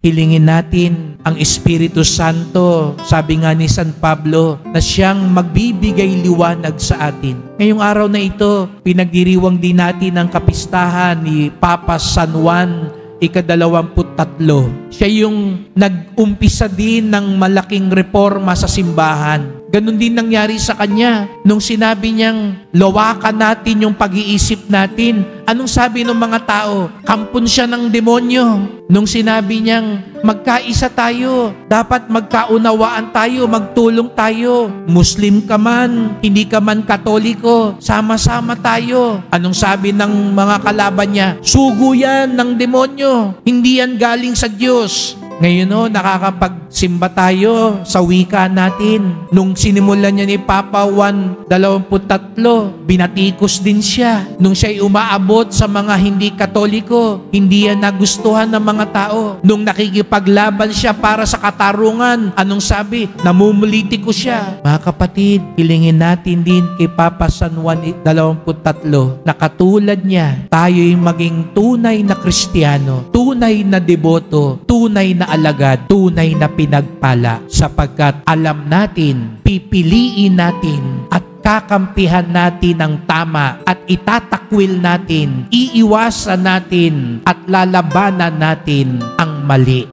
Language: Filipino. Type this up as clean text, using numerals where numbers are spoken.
Hilingin natin ang Espiritu Santo, sabi nga ni San Pablo, na siyang magbibigay liwanag sa atin. Ngayong araw na ito, pinagdiriwang din natin ang kapistahan ni Papa San Juan ika-23. Siya yung nag-umpisa din ng malaking reforma sa simbahan. Ganon din nangyari sa kanya. Nung sinabi niyang, lawakan natin yung pag-iisip natin. Anong sabi ng mga tao? Kampon siya ng demonyo. Nung sinabi niyang, magkaisa tayo. Dapat magkaunawaan tayo, magtulong tayo. Muslim ka man, hindi ka man Katoliko, sama-sama tayo. Anong sabi ng mga kalaban niya? Sugo yan ng demonyo. Hindi yan galing sa Diyos. Ngayon nakakapagsimba tayo sa wika natin. Nung sinimulan niya ni Papa Juan 23, binatikos din siya. Nung siya'y umaabot sa mga hindi Katoliko, hindi yan nagustuhan ng mga tao. Nung nakikipaglaban siya para sa katarungan, anong sabi? Namumulitiko siya. Mga kapatid, hilingin natin din kay Papa San Juan 23 na katulad niya, tayo'y maging tunay na Kristiyano, tunay na deboto, tunay na alagad, tunay na pinagpala, sapagkat alam natin, pipiliin natin at kakampihan natin ang tama at itatakwil natin, iiwasan natin at lalabanan natin ang mali.